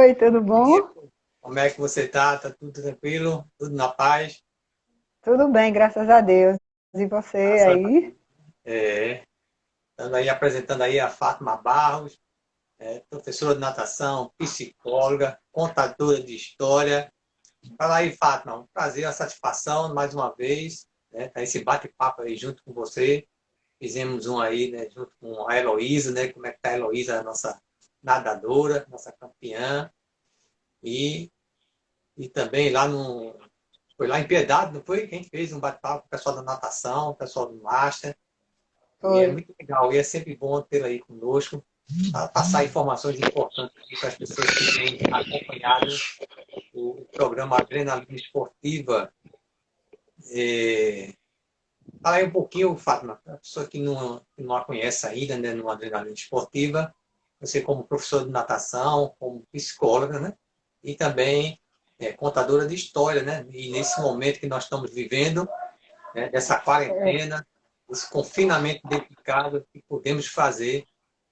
Oi, tudo bom? Como é que você tá? Tá tudo tranquilo? Tudo na paz? Tudo bem, graças a Deus. E você Graças a aí? Deus. É, estando aí apresentando aí a Fátima Barros, professora de natação, psicóloga, contadora de história. Fala aí, Fátima, um prazer, uma satisfação mais uma vez, né? Tá esse bate-papo aí junto com você. Fizemos um aí, né, junto com a Heloísa, né? Como é que tá a Heloísa, a nossa nadadora, nossa campeã. E, e também lá no Foi lá em Piedade, não foi? Que a gente fez um bate-papo com o pessoal da natação, o pessoal do Master. E é Foi. muito legal. E é sempre bom tê-la aí conosco, para passar informações importantes para as pessoas que têm acompanhado o programa Adrenalina Esportiva. É, Fala aí um pouquinho, Fátima, para a pessoa que não a conhece ainda, né, no Adrenalina Esportiva, você como professor de natação, como psicóloga, né? E também contadora de história, né? E nesse momento que nós estamos vivendo, né, dessa É, quarentena, esse confinamento dedicado, o que podemos fazer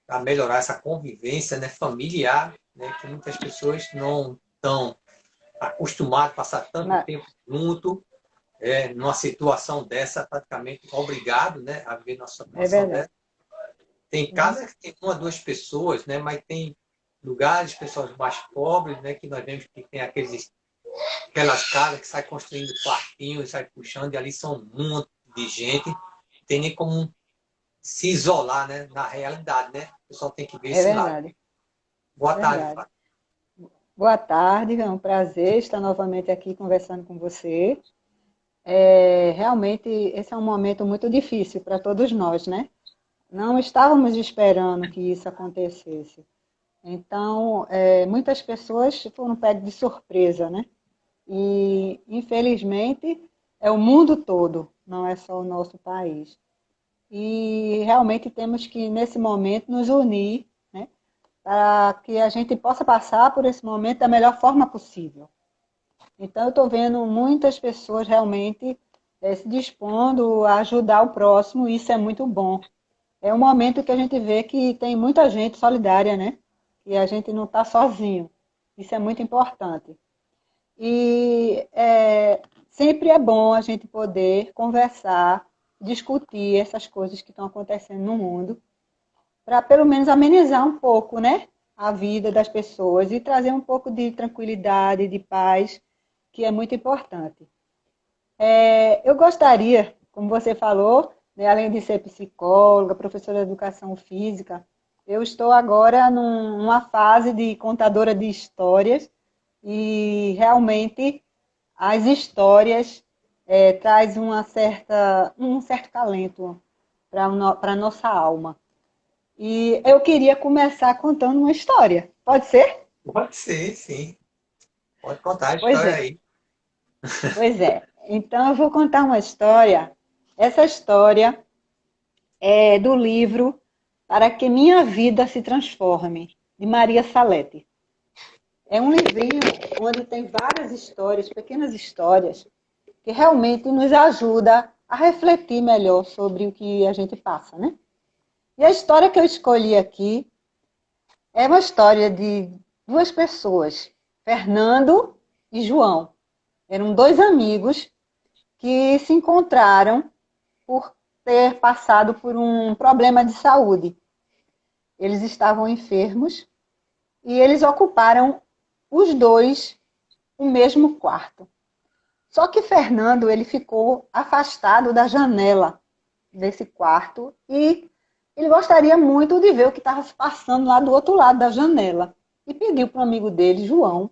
para melhorar essa convivência, né, familiar, né, que muitas pessoas não estão acostumadas a passar tanto ma- tempo junto, numa situação dessa, praticamente obrigado, né, a viver numa é situação verdade. dessa. Tem Uhum. casas que tem uma, duas pessoas, né, mas tem lugares, pessoas mais pobres, né, que nós vemos que tem aquelas casas que saem construindo quartinhos, sai puxando, e ali são um monte de gente, não tem nem como se isolar, né, na realidade, né? O pessoal tem que ver É esse lado. verdade. Boa tarde, Verdade. Fábio. Boa tarde, é um prazer estar novamente aqui conversando com você. Realmente, esse é um momento muito difícil para todos nós, né? Não estávamos esperando que isso acontecesse. Então, muitas pessoas foram pegas de surpresa, né? E, infelizmente, é o mundo todo, não é só o nosso país. E realmente temos que, nesse momento, nos unir, né, para que a gente possa passar por esse momento da melhor forma possível. Então, eu estou vendo muitas pessoas realmente se dispondo a ajudar o próximo, e isso é muito bom. É um momento que a gente vê que tem muita gente solidária, né? E a gente não está sozinho. Isso é muito importante. E sempre é bom a gente poder conversar, discutir essas coisas que estão acontecendo no mundo, para pelo menos amenizar um pouco, né, a vida das pessoas e trazer um pouco de tranquilidade, de paz, que é muito importante. Eu gostaria, como você falou, né, além de ser psicóloga, professora de educação física, eu estou agora numa fase de contadora de histórias e realmente as histórias traz um certo calento para a nossa alma. E eu queria começar contando uma história. Pode ser? Pode ser, sim. Pode contar a Pois história é, aí. pois é. Então eu vou contar uma história. Essa história é do livro Para que Minha Vida se Transforme, de Maria Salete. É um livrinho onde tem várias histórias, pequenas histórias, que realmente nos ajuda a refletir melhor sobre o que a gente passa, né? E a história que eu escolhi aqui é uma história de duas pessoas, Fernando e João. Eram dois amigos que se encontraram por ter passado por um problema de saúde. Eles estavam enfermos e eles ocuparam os dois o mesmo quarto. Só que Fernando ele ficou afastado da janela desse quarto e ele gostaria muito de ver o que estava se passando lá do outro lado da janela. E pediu para o amigo dele, João,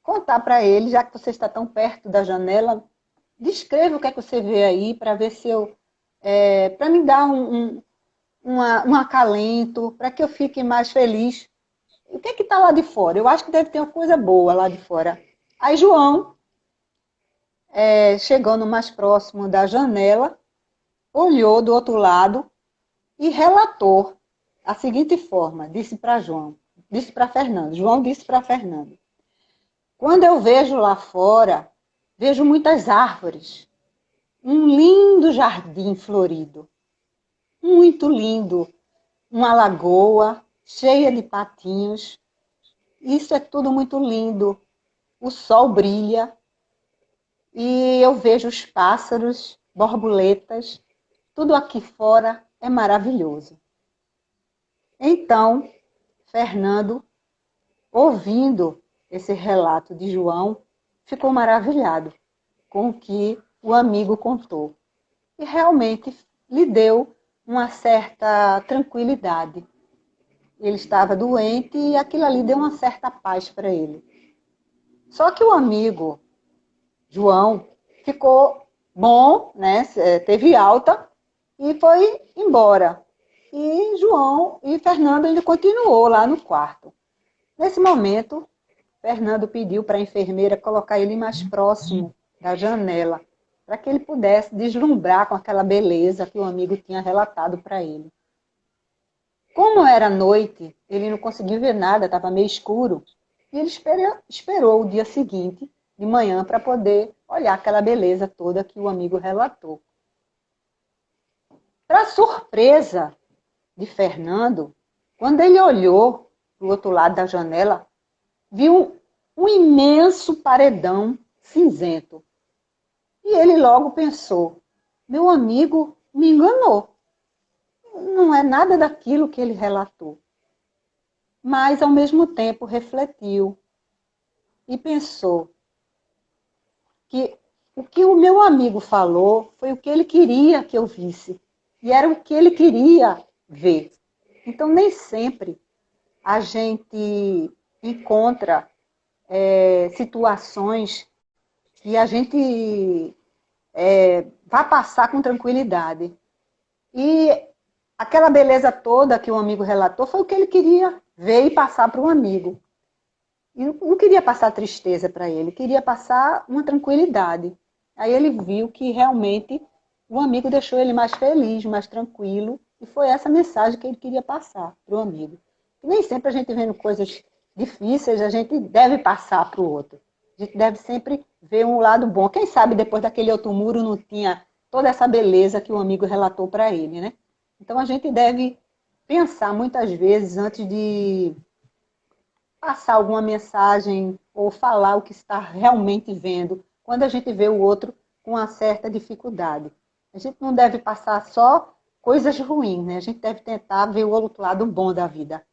contar para ele, já que você está tão perto da janela, descreva o que é que você vê aí para ver se eu. Para me dar um acalento, para que eu fique mais feliz. O que é que está lá de fora? Eu acho que deve ter uma coisa boa lá de fora. Aí João, chegando mais próximo da janela, olhou do outro lado e relatou a seguinte forma, disse para João, disse para Fernando, João disse para Fernando: quando eu vejo lá fora, vejo muitas árvores, um lindo jardim florido, muito lindo, uma lagoa cheia de patinhos, Isso é tudo muito lindo. O sol brilha e eu vejo os pássaros, borboletas, tudo aqui fora é maravilhoso. Então, Fernando, ouvindo esse relato de João, ficou maravilhado com o que o amigo contou. E realmente lhe deu uma certa tranquilidade. Ele estava doente e aquilo ali deu uma certa paz para ele. Só que o amigo João ficou bom, né? Teve alta e foi embora. E João e Fernando ele continuou lá no quarto. Nesse momento, Fernando pediu para a enfermeira colocar ele mais próximo da janela, para que ele pudesse deslumbrar com aquela beleza que o amigo tinha relatado para ele. Como era noite, ele não conseguiu ver nada, estava meio escuro, e ele esperou o dia seguinte, de manhã, para poder olhar aquela beleza toda que o amigo relatou. Para surpresa de Fernando, quando ele olhou para o outro lado da janela, viu um imenso paredão cinzento. E ele logo pensou, meu amigo me enganou. Não é nada daquilo que ele relatou. Mas, ao mesmo tempo, refletiu e pensou que o que o meu amigo falou foi o que ele queria que eu visse. E era o que ele queria ver. Então, nem sempre a gente encontra situações que a gente vai passar com tranquilidade. E aquela beleza toda que o amigo relatou foi o que ele queria ver e passar para o amigo. E não queria passar tristeza para ele, queria passar uma tranquilidade. Aí ele viu que realmente o amigo deixou ele mais feliz, mais tranquilo, e foi essa mensagem que ele queria passar para o amigo. E nem sempre a gente vendo coisas difíceis, a gente deve passar para o outro. A gente deve sempre ver um lado bom. Quem sabe depois daquele outro muro não tinha toda essa beleza que o amigo relatou para ele, né? Então a gente deve pensar muitas vezes antes de passar alguma mensagem ou falar o que está realmente vendo, quando a gente vê o outro com uma certa dificuldade. A gente não deve passar só coisas ruins, né? A gente deve tentar ver o outro lado bom da vida.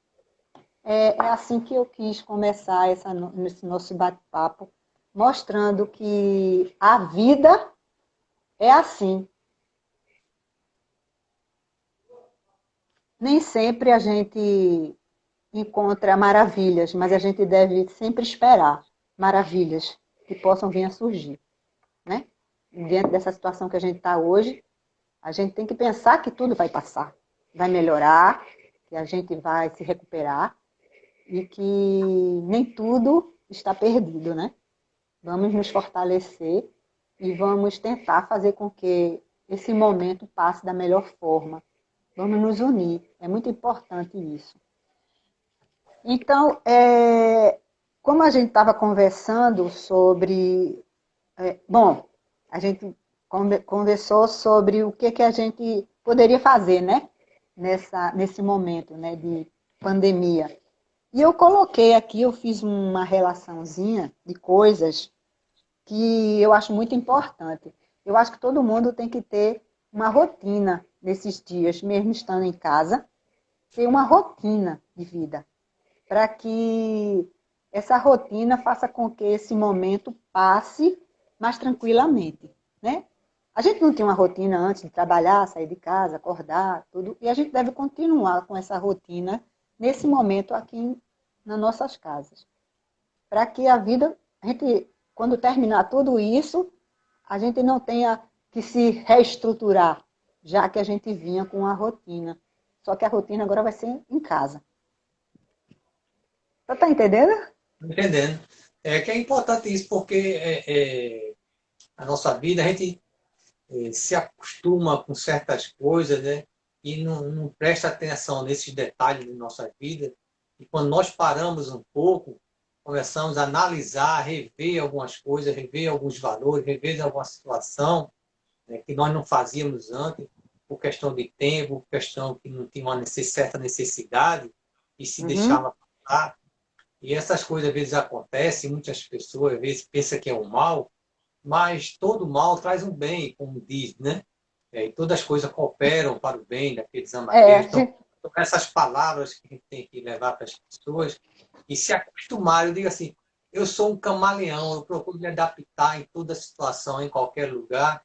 É assim que eu quis começar esse nosso bate-papo, mostrando que a vida é assim. Nem sempre a gente encontra maravilhas, mas a gente deve sempre esperar maravilhas que possam vir a surgir, né? Diante dessa situação que a gente está hoje, a gente tem que pensar que tudo vai passar, vai melhorar, que a gente vai se recuperar e que nem tudo está perdido, né? Vamos nos fortalecer e vamos tentar fazer com que esse momento passe da melhor forma. Vamos nos unir, é muito importante isso. Então, como a gente estava conversando sobre... bom, a gente conversou sobre o que a gente poderia fazer, né? Nesse momento, né, de pandemia. E eu coloquei aqui, eu fiz uma relaçãozinha de coisas que eu acho muito importante. Eu acho que todo mundo tem que ter uma rotina nesses dias, mesmo estando em casa, ter uma rotina de vida, para que essa rotina faça com que esse momento passe mais tranquilamente, né? A gente não tinha uma rotina antes de trabalhar, sair de casa, acordar, tudo, e a gente deve continuar com essa rotina nesse momento aqui nas nossas casas. Para que a vida, a gente, quando terminar tudo isso, a gente não tenha que se reestruturar, já que a gente vinha com a rotina. Só que a rotina agora vai ser em casa. Você está entendendo? Entendendo. É que é importante isso, porque a nossa vida, a gente se acostuma com certas coisas, né? E não presta atenção nesses detalhes de nossa vida. E quando nós paramos um pouco, começamos a analisar, rever algumas coisas, rever alguns valores, rever alguma situação, né, que nós não fazíamos antes, por questão de tempo, por questão que não tinha uma certa necessidade e se deixava passar. E essas coisas às vezes acontecem, muitas pessoas às vezes pensam que é um mal, mas todo mal traz um bem, como diz, né? E todas as coisas cooperam para o bem daqueles É, amaqueires. Então, essas palavras que a gente tem que levar para as pessoas e se acostumar. Eu digo assim, eu sou um camaleão, eu procuro me adaptar em toda situação, em qualquer lugar,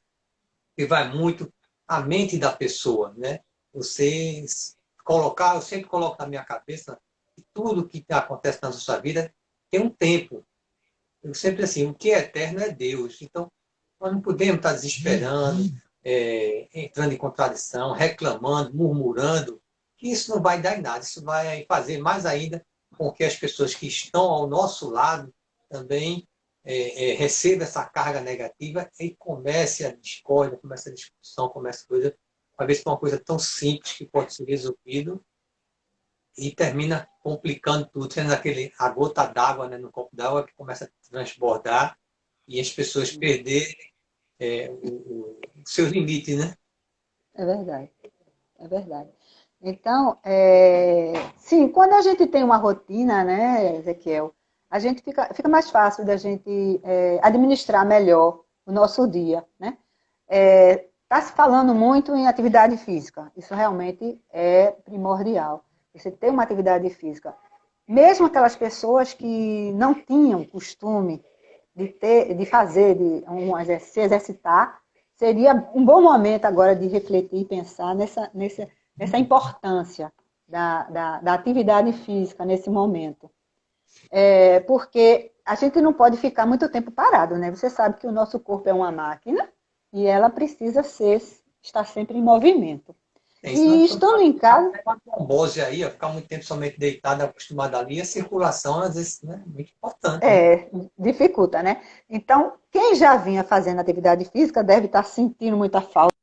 e vai muito a mente da pessoa, né? Você colocar, eu sempre coloco na minha cabeça que tudo que acontece na nossa vida tem um tempo. Eu sempre assim, o que é eterno é Deus. Então, nós não podemos estar desesperando, entrando em contradição, reclamando, murmurando, que isso não vai dar em nada. Isso vai fazer mais ainda com que as pessoas que estão ao nosso lado também recebam essa carga negativa e comece a discórdia, comece a discussão, comece a coisa, às vezes uma coisa tão simples que pode ser resolvido e termina complicando tudo, sendo a gota d'água, né, no copo d'água que começa a transbordar e as pessoas perderem os seus limites, né? é verdade, é verdade. Então, sim, quando a gente tem uma rotina, né, Ezequiel, a gente fica mais fácil da gente administrar melhor o nosso dia, né? Está se falando muito em atividade física, isso realmente é primordial. Você ter uma atividade física. Mesmo aquelas pessoas que não tinham costume de fazer, se exercitar, seria um bom momento agora de refletir e pensar nessa importância da atividade física nesse momento. Porque a gente não pode ficar muito tempo parado, né? Você sabe que o nosso corpo é uma máquina e ela precisa estar sempre em movimento. Senão E estando em casa, uma trombose aí, ficar muito tempo somente deitado, acostumado ali, a circulação, às vezes, né, é muito importante, né? dificulta, né? Então, quem já vinha fazendo atividade física deve estar sentindo muita falta.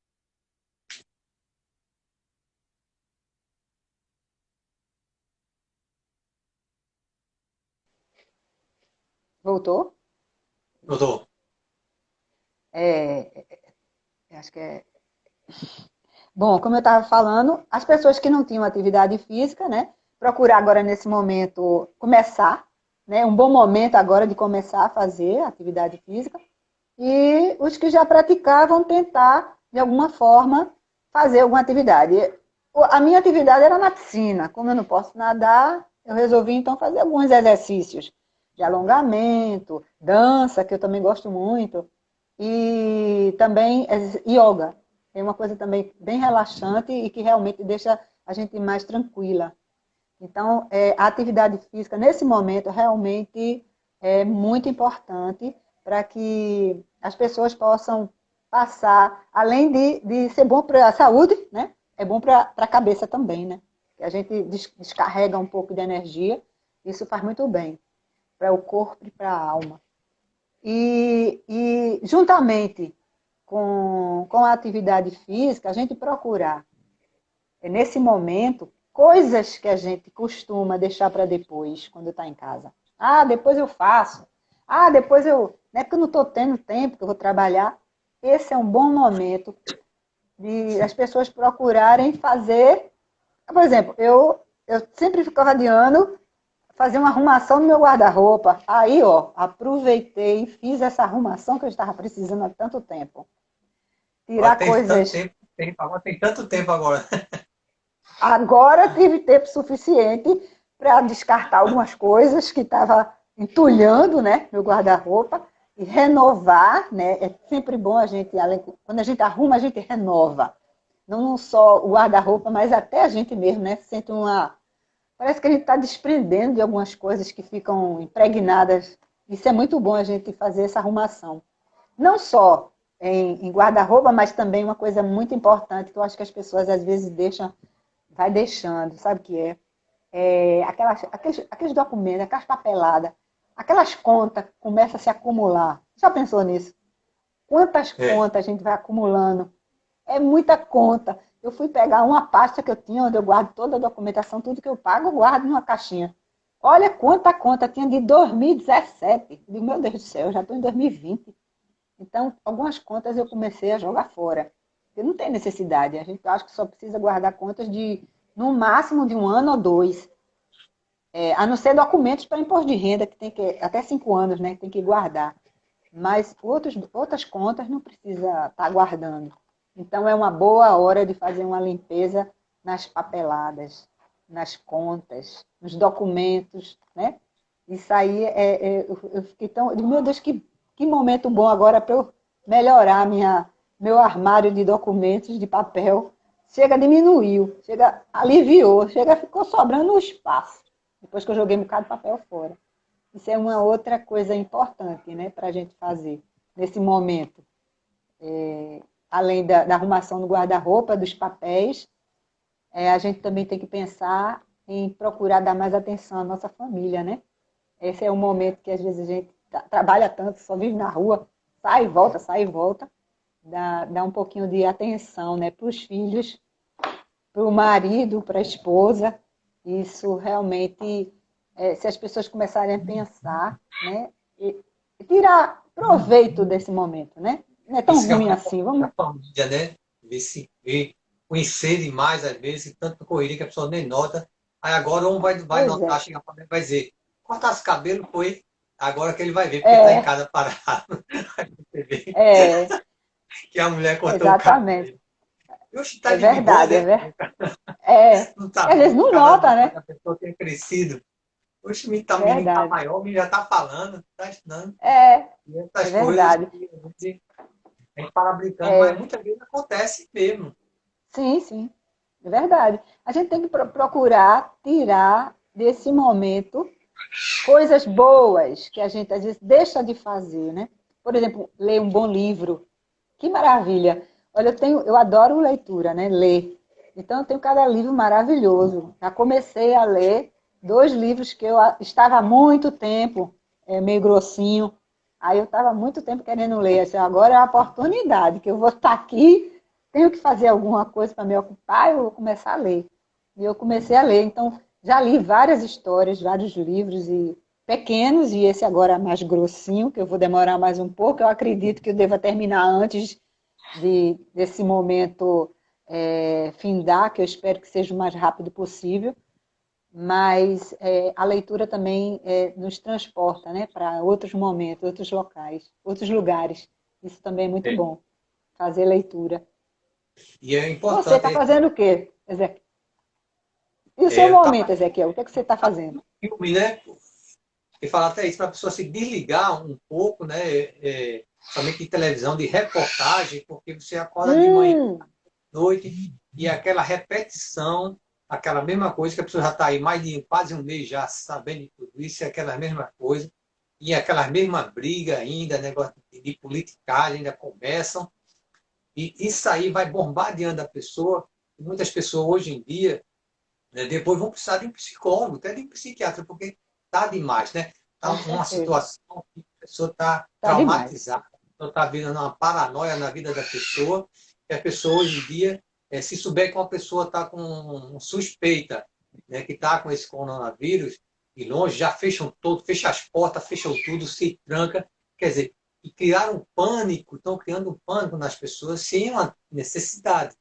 Voltou? Doutor, É, acho que é. Bom, como eu estava falando, as pessoas que não tinham atividade física, né? Procurar agora nesse momento começar, né? Um bom momento agora de começar a fazer atividade física. E os que já praticavam tentar, de alguma forma, fazer alguma atividade. A minha atividade era na piscina. Como eu não posso nadar, eu resolvi então fazer alguns exercícios de alongamento, dança, que eu também gosto muito, e também yoga. É uma coisa também bem relaxante e que realmente deixa a gente mais tranquila. Então, a atividade física, nesse momento, realmente é muito importante para que as pessoas possam passar, além de ser bom para a saúde, né? É bom para a cabeça também, né? Que a gente descarrega um pouco de energia, isso faz muito bem para o corpo e para a alma. E juntamente com a atividade física, a gente procurar nesse momento, coisas que a gente costuma deixar para depois, quando está em casa. Ah, depois eu faço. Ah, depois eu. Não é porque eu não estou tendo tempo, que eu vou trabalhar. Esse é um bom momento de as pessoas procurarem fazer. Por exemplo, eu sempre ficava adiando fazer uma arrumação no meu guarda-roupa. Aí, ó, aproveitei e fiz essa arrumação que eu estava precisando há tanto tempo. agora Tirar tem tanto coisas. tempo, agora tem tanto tempo agora. Agora tive tempo suficiente para descartar algumas coisas que estava entulhando, né, meu guarda-roupa e renovar, né? É sempre bom a gente, quando a gente arruma, a gente renova. Não só o guarda-roupa, mas até a gente mesmo, né? Sente parece que a gente está desprendendo de algumas coisas que ficam impregnadas. Isso é muito bom a gente fazer essa arrumação. Não só em guarda-roupa, mas também uma coisa muito importante que eu acho que as pessoas às vezes vai deixando, sabe o que é? Aqueles documentos, aquelas papeladas, aquelas contas começam a se acumular. Já pensou nisso? Quantas É. contas a gente vai acumulando? É muita conta. Eu fui pegar uma pasta que eu tinha, onde eu guardo toda a documentação, tudo que eu pago, eu guardo numa caixinha. Olha quanta conta tinha de 2017. Eu digo, meu Deus do céu, eu já estou em 2020. Então, algumas contas eu comecei a jogar fora. Porque não tem necessidade. A gente acha que só precisa guardar contas de, no máximo, de um ano ou dois. A não ser documentos para imposto de renda, que tem que, até 5 anos, né, que tem que guardar. Mas outras contas não precisa estar guardando. Então, é uma boa hora de fazer uma limpeza nas papeladas, nas contas, nos documentos, né? Isso aí, eu fiquei tão... Meu Deus, que momento bom agora para eu melhorar meu armário de documentos de papel. Chega, diminuiu, chega, aliviou, chega, ficou sobrando um espaço. Depois que eu joguei um bocado de papel fora. Isso é uma outra coisa importante, né, para a gente fazer nesse momento. Além da arrumação do guarda-roupa, dos papéis, a gente também tem que pensar em procurar dar mais atenção à nossa família, né? Esse é um momento que às vezes a gente trabalha tanto, só vive na rua, sai e volta. Dá um pouquinho de atenção, né, para os filhos, para o marido, para a esposa. Isso realmente, se as pessoas começarem a pensar, né, e tirar proveito desse momento, né? Não é tão Isso que é ruim uma assim. Vamos... família, né? Ver, conhecer demais, às vezes, tanto correria que a pessoa nem nota. Aí agora um vai Pois notar, é. chega para mim e vai dizer, cortar os cabelos foi, agora que ele vai ver, porque está em É, casa parado. Aí você vê é, que a mulher cortou o exatamente. cabelo. Oxe, está É de boa, verdade, né? é. Não está Às vezes vendo por não causa nota, da né? da pessoa ter crescido. Oxe, o menino está Verdade. maior, o menino já está falando, está estudando. É, E é essas coisas verdade. que a gente fala brincando, mas É, muitas vezes acontece mesmo. sim, sim, é verdade. A gente tem que procurar tirar desse momento coisas boas que a gente às vezes deixa de fazer, né? Por exemplo, ler um bom livro. Que maravilha! Olha, eu adoro leitura, né? Ler. Então, eu tenho cada livro maravilhoso. Já comecei a ler 2 livros que eu estava há muito tempo, meio grossinho. Aí eu estava há muito tempo querendo ler. Assim, agora é a oportunidade, que eu vou estar aqui, tenho que fazer alguma coisa para me ocupar, eu vou começar a ler. E eu comecei a ler. Então, já li várias histórias, vários livros e pequenos, e esse agora é mais grossinho, que eu vou demorar mais um pouco. Eu acredito que eu deva terminar antes desse momento findar, que eu espero que seja o mais rápido possível. Mas a leitura também nos transporta, né, para outros momentos, outros locais, outros lugares. Isso também é muito É. bom, fazer leitura. E é Você está importante, fazendo o quê, Ezequiel? E o seu eu momento, estava Ezequiel? O que, é que você está fazendo? no filme, né? E falar até isso para a pessoa se desligar um pouco, né? Somente de televisão, de reportagem, porque você acorda de manhã, Hum, noite, e aquela repetição, aquela mesma coisa, que a pessoa já está aí mais de quase um mês já sabendo de tudo isso, é aquela mesma coisa, e aquela mesma briga ainda, negócio de politicagem, ainda começam, e isso aí vai bombardeando a pessoa. E muitas pessoas hoje em dia, né, depois vão precisar de um psicólogo, até de um psiquiatra, porque está demais, né? Está com uma certeza. situação que a pessoa está Está demais. traumatizada, a pessoa está vendo uma paranoia na vida da pessoa, e a pessoa hoje em dia, se souber que uma pessoa está com suspeita, né, que está com esse coronavírus, e longe, já fecham todo, fecham as portas, fecham tudo, se tranca, quer dizer, e criaram um pânico, estão criando um pânico nas pessoas sem uma necessidade.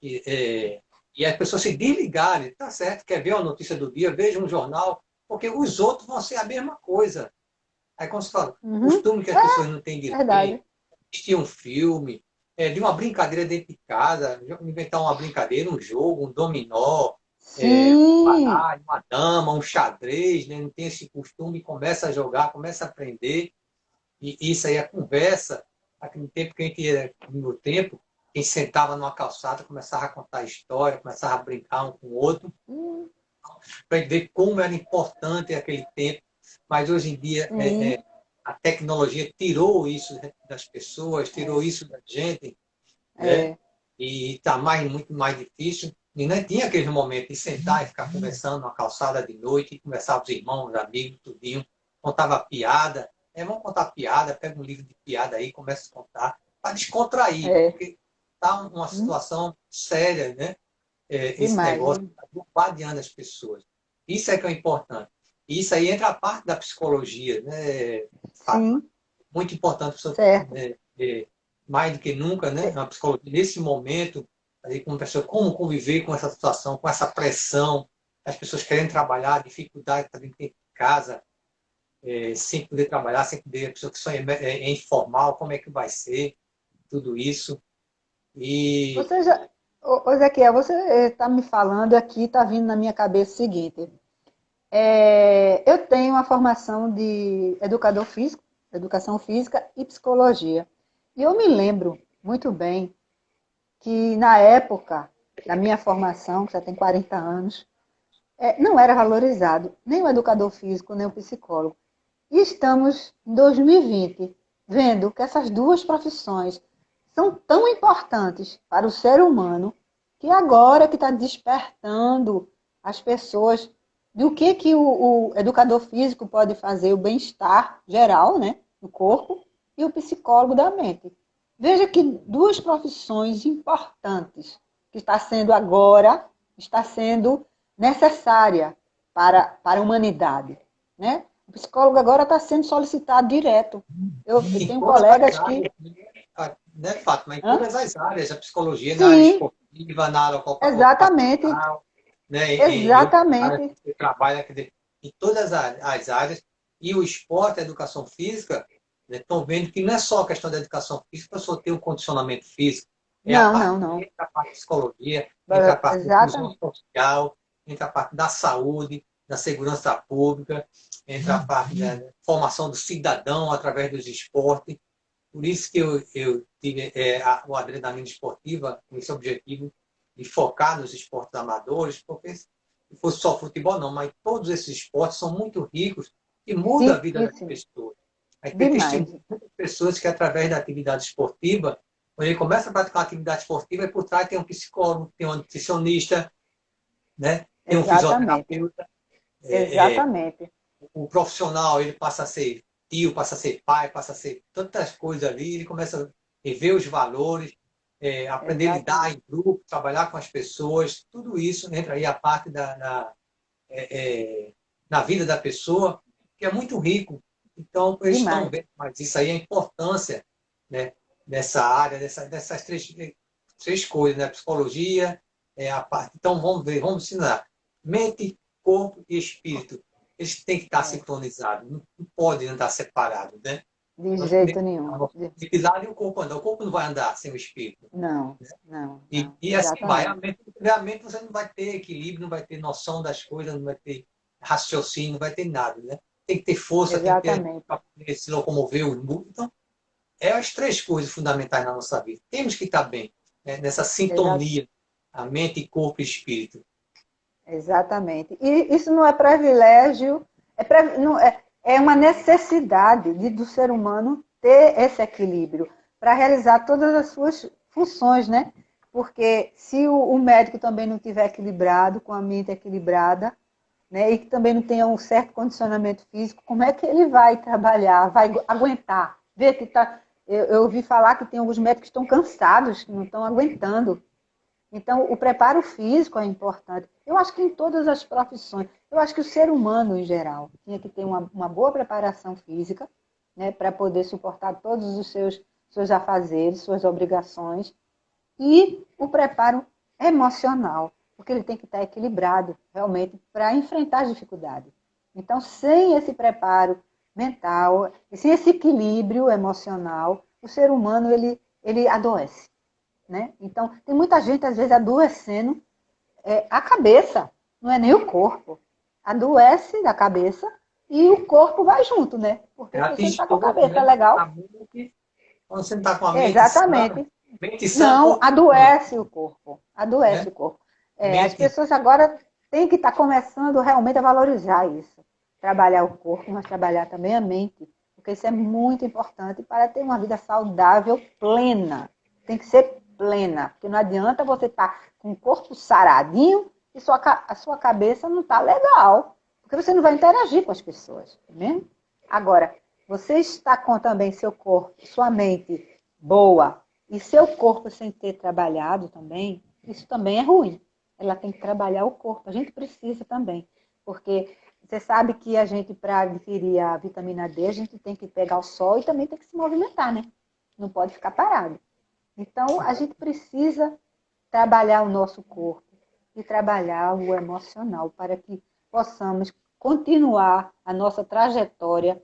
E, e as pessoas se desligarem, tá certo, quer ver a notícia do dia, veja um jornal, porque os outros vão ser a mesma coisa. Aí, como você fala, Uhum, costume que as pessoas não têm de ler, verdade. assistir um filme, de uma brincadeira dentro de casa, inventar uma brincadeira, um jogo, um dominó, um Sim, baralho, uma dama, um xadrez, né? Não tem esse costume, começa a jogar, começa a aprender, e isso aí é conversa. Aquele tempo que a gente era, no meu tempo, quem sentava numa calçada, começava a contar história, começava a brincar um com o outro, para ver como era importante aquele tempo. Mas hoje em dia sim. a tecnologia tirou isso das pessoas, tirou É, isso da gente, né? é, E está muito mais difícil. E não tinha aquele momento de sentar e ficar conversando na calçada de noite, conversar com os irmãos, os amigos, tudinho, contava piada. Vamos contar piada, pega um livro de piada aí, começa a contar, para descontrair, é. porque está uma Hum, situação séria, né? Esse demais. negócio está bombardeando as pessoas. Isso é que é importante. E isso aí entra a parte da psicologia, né, Fátima? Sim, Muito importante a pessoa, certo. né, mais do que nunca, né, na psicologia, nesse momento, aí, como pessoa, como conviver com essa situação, com essa pressão. as pessoas querem trabalhar, a dificuldade também tem em casa, sem poder trabalhar, sem poder, a pessoa que só é informal, como é que vai ser tudo isso. E Você já, ô Ezequiel, você está me falando aqui, está vindo na minha cabeça o seguinte. Eu tenho uma formação de educador físico, educação física e psicologia. E eu me lembro muito bem que na época da minha formação, que já tem 40 anos, não era valorizado nem o educador físico, nem o psicólogo. E estamos em 2020 vendo que essas duas profissões são tão importantes para o ser humano que agora que está despertando as pessoas do que o educador físico pode fazer, o bem-estar geral, né, do corpo, e o psicólogo da mente. Veja que duas profissões importantes que está sendo necessária para a humanidade, né? O psicólogo agora está sendo solicitado direto. Eu em tenho todas as colegas que... áreas, né, Fátima? Em Hã? todas as áreas, a psicologia na área Sim, esportiva, na área exatamente, ocupacional, né, em outras áreas que exatamente, você trabalha, quer dizer, em todas as áreas. E o esporte, a educação física, né, estão vendo que não é só a questão da educação física, só ter um condicionamento físico, é a não, parte, não, não, entra a parte de psicologia, entra a parte da inclusão exatamente, social, entra a parte da saúde, da segurança pública, entra a parte da formação do cidadão através dos esportes. Por isso que eu tive o adrenalina esportiva, com esse objetivo de focar nos esportes amadores, porque se fosse só futebol, não, mas todos esses esportes são muito ricos e mudam a vida das riquíssimo, pessoas. A gente tem demais, testemunho de muitas pessoas que, através da atividade esportiva, quando ele começa a praticar atividade esportiva, por trás tem um psicólogo, tem um nutricionista, né? Tem um exatamente, fisioterapeuta, é, é, exatamente, o profissional ele passa a ser tio, passa a ser pai, passa a ser tantas coisas ali, ele começa a rever os valores, aprender a lidar exatamente, em grupo, trabalhar com as pessoas, tudo isso entra aí a parte na vida da pessoa, que é muito rico. Então, eles estão demais, vendo, mas isso aí é a importância, né, dessa área, dessas três coisas, né? Psicologia, a parte. Então, vamos ver, vamos ensinar. Mente, corpo e espírito. Eles têm que estar é, sincronizados, não podem andar separados, né? de Nós jeito temos nenhum, que lá e o corpo anda. O corpo não vai andar sem o espírito. não, não, não, E assim vai. exatamente, A mente você não vai ter equilíbrio, não vai ter noção das coisas, não vai ter raciocínio, não vai ter nada, né? Tem que ter força, tem que ter exatamente, para poder se locomover o mundo. Então, as três coisas fundamentais na nossa vida. Temos que estar bem, né? Nessa exa- sintonia, a mente, corpo e espírito. exatamente. E isso não é privilégio, não, é uma necessidade do ser humano ter esse equilíbrio para realizar todas as suas funções, né? Porque se o médico também não tiver equilibrado, com a mente equilibrada, né, e que também não tenha um certo condicionamento físico, como é que ele vai trabalhar, vai aguentar? Vê que tá, eu ouvi falar que tem alguns médicos que estão cansados, que não estão aguentando. Então, o preparo físico é importante. Eu acho que em todas as profissões, eu acho que o ser humano em geral tinha que ter uma boa preparação física, né, para poder suportar todos os seus afazeres, suas obrigações, e o preparo emocional, porque ele tem que estar equilibrado realmente para enfrentar as dificuldades. Então, sem esse preparo mental, e sem esse equilíbrio emocional, o ser humano ele adoece. Né? Então, tem muita gente, às vezes, adoecendo a cabeça, não é nem o corpo. Adoece da cabeça e o corpo vai junto, né? Porque se você não Atinge está com a todo, cabeça né? A legal, mente, quando você não está com a exatamente. mente sã, Não, corpo sã, adoece o corpo. Adoece né? o corpo. As Mente, pessoas agora têm que estar começando realmente a valorizar isso. Trabalhar o corpo, mas trabalhar também a mente. Porque isso é muito importante para ter uma vida saudável plena. Tem que ser plena. Porque não adianta você estar com o corpo saradinho e a sua cabeça não está legal. Porque você não vai interagir com as pessoas. Né? Agora, você está com também seu corpo, sua mente boa, e seu corpo sem ter trabalhado também, isso também é ruim. Ela tem que trabalhar o corpo. A gente precisa também. Porque você sabe que a gente, para adquirir a vitamina D, a gente tem que pegar o sol e também tem que se movimentar, né? Não pode ficar parado. Então, a gente precisa trabalhar o nosso corpo. e trabalhar o emocional para que possamos continuar a nossa trajetória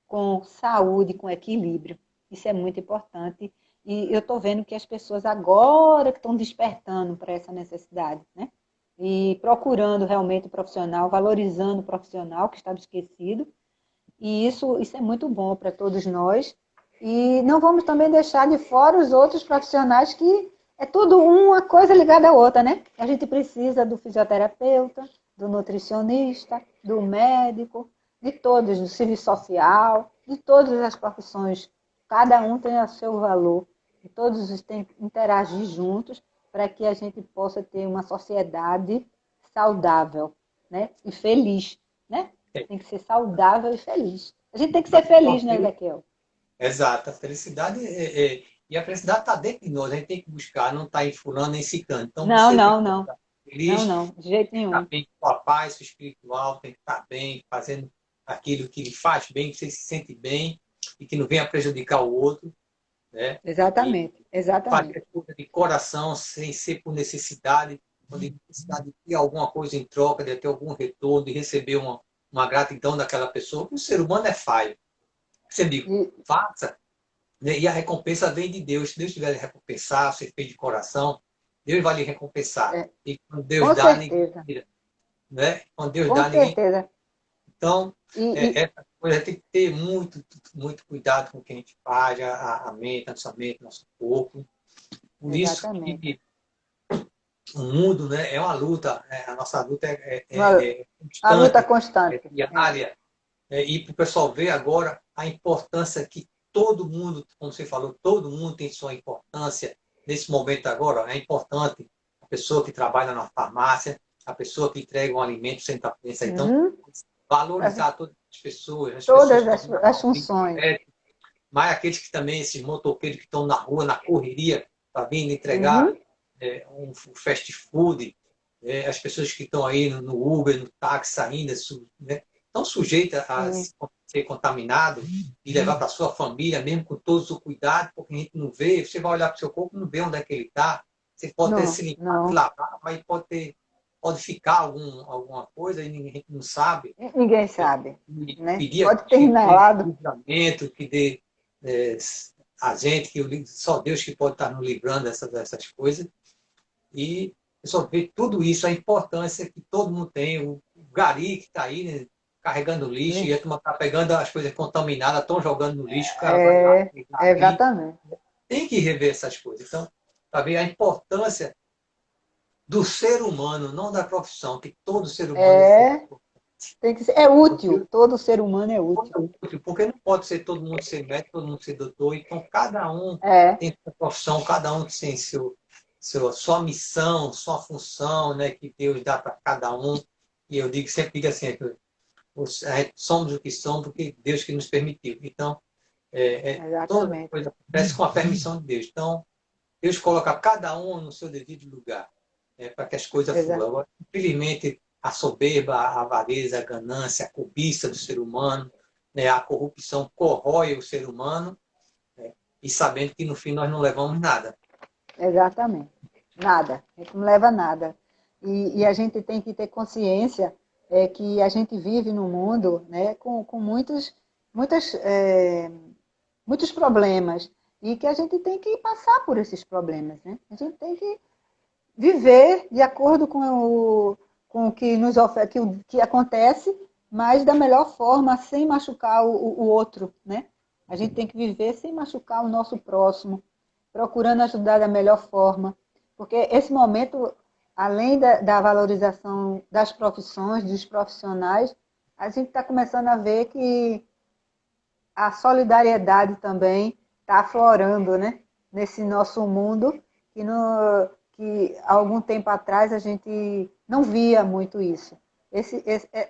com saúde, com equilíbrio. Isso é muito importante. E eu estou vendo que as pessoas agora que estão despertando para essa necessidade, né? E procurando realmente o profissional, valorizando o profissional que estava esquecido. E isso é muito bom para todos nós. E não vamos também deixar de fora os outros profissionais que é tudo uma coisa ligada à outra, né? A gente precisa do fisioterapeuta, do nutricionista, do médico, de todos, do serviço social, de todas as profissões. Cada um tem o seu valor e todos têm que interagir juntos para que a gente possa ter uma sociedade saudável, né? E feliz, né? Tem que ser saudável e feliz. A gente tem que ser feliz, né, Ezequiel? Exato. A felicidade e a felicidade está dentro de nós. A gente tem que buscar, não está em fulano nem ciclano. Então, Não, você tem não, que não. estar feliz, Não, de jeito estar nenhum. bem com a paz espiritual, tem que estar bem, fazendo aquilo que lhe faz bem, que você se sente bem e que não venha prejudicar o outro, né? E Exatamente, exatamente. fazer coisa de coração, sem ser por necessidade, quando necessidade de ter alguma coisa em troca, de ter algum retorno, de receber uma gratidão daquela pessoa, porque o ser humano é falho. Você diz, E, faça, né? E a recompensa vem de Deus. Se Deus estiver lhe recompensar, você fez de coração, Deus vai lhe recompensar. é, E quando Deus com dá, ninguém certeza, tira. Né? Quando Deus com dá, ninguém. certeza. Então, E, essa coisa tem que ter muito, muito cuidado com o que a gente faz, a mente, nossa mente, nosso corpo. Por isso exatamente. que o mundo, né, é uma luta. A nossa luta é A luta constante, é constante. É, diária. E para o pessoal ver agora a importância que todo mundo, como você falou, todo mundo tem sua importância nesse momento agora. É importante a pessoa que trabalha na farmácia, a pessoa que entrega um alimento sem tapência. Então, uhum. valorizar todas as pessoas Todas que estão as funções. mas aqueles que também, esses motoqueiros que estão na rua, na correria, para vir entregar Uhum. um fast food, as pessoas que estão aí no Uber, no táxi ainda, né, estão sujeitas a Sim. ser contaminado e levar para a sua família, mesmo com todos os cuidados, porque a gente não vê, você vai olhar para o seu corpo, não vê onde é que ele está. Você pode ter Não, se limpado, se não. lavar, mas pode ficar alguma coisa e a gente não sabe. Ninguém sabe, né? Pedir a Pode Deus ter que dê inalado. livramento, que dê é, a gente, só Deus que pode estar nos livrando dessas coisas. E só ver tudo isso, a importância que todo mundo tem, o gari que está aí, né, carregando lixo, e a turma está pegando as coisas contaminadas, estão jogando no lixo, o cara vai lá, É, pegar ali, exatamente. tem que rever essas coisas. Então, para ver a importância do ser humano, não da profissão, que todo ser humano é ser É, tem que ser, é útil. Todo ser humano é útil. útil, porque não pode ser todo mundo ser médico, todo mundo ser doutor, então cada um É, tem sua profissão, cada um tem sua missão, sua função, né, que Deus dá para cada um. E eu sempre digo assim, somos o que somos porque Deus que nos permitiu. Então, toda exatamente. coisa acontece com a permissão de Deus. Então, Deus coloca cada um no seu devido lugar, para que as coisas fluam. Agora, infelizmente, a soberba, a avareza, a ganância, a cobiça do ser humano, né, a corrupção corrói o ser humano, né, e sabendo que no fim nós não levamos nada. Exatamente. Nada. A gente não leva nada. E a gente tem que ter consciência que a gente vive num mundo, né, com muitas, muitos problemas e que a gente tem que passar por esses problemas. Né? A gente tem que viver de acordo com o que nos oferece, que acontece, mas da melhor forma, sem machucar o outro. Né? A gente tem que viver sem machucar o nosso próximo, procurando ajudar da melhor forma. Porque esse momento, além da valorização das profissões, dos profissionais, a gente está começando a ver que a solidariedade também está aflorando, né? Nesse nosso mundo, que há algum tempo atrás a gente não via muito isso.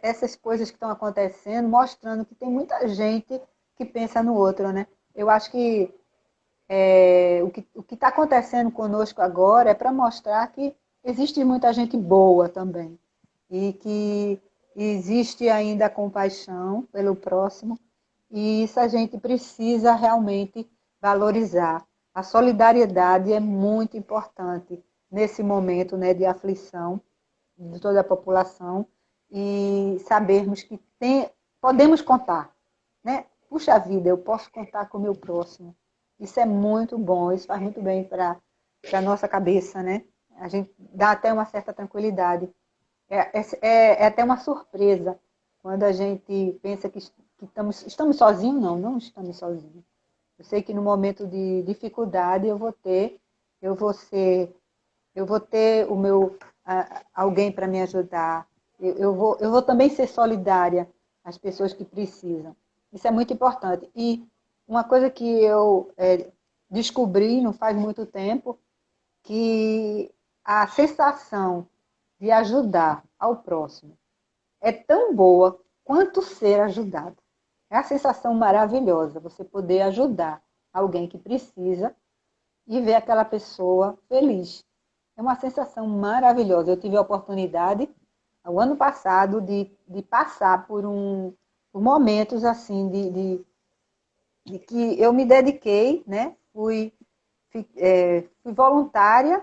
Essas coisas que estão acontecendo, mostrando que tem muita gente que pensa no outro, né? Eu acho que o que está acontecendo conosco agora é para mostrar que existe muita gente boa também e que existe ainda a compaixão pelo próximo e isso a gente precisa realmente valorizar. A solidariedade é muito importante nesse momento, né, de aflição de toda a população e sabermos que podemos contar, né? Puxa vida, eu posso contar com o meu próximo. Isso é muito bom, isso faz muito bem para a nossa cabeça, né? A gente dá até uma certa tranquilidade. É até uma surpresa quando a gente pensa que estamos sozinhos. Não, não estamos sozinhos. Eu sei que no momento de dificuldade eu vou ser, eu vou ter alguém para me ajudar. Eu vou também ser solidária às pessoas que precisam. Isso é muito importante. E uma coisa que eu descobri não faz muito tempo, que a sensação de ajudar ao próximo é tão boa quanto ser ajudado. É a sensação maravilhosa, você poder ajudar alguém que precisa e ver aquela pessoa feliz. É uma sensação maravilhosa. Eu tive a oportunidade, o ano passado, de passar por momentos assim, de que eu me dediquei, né? Fui voluntária,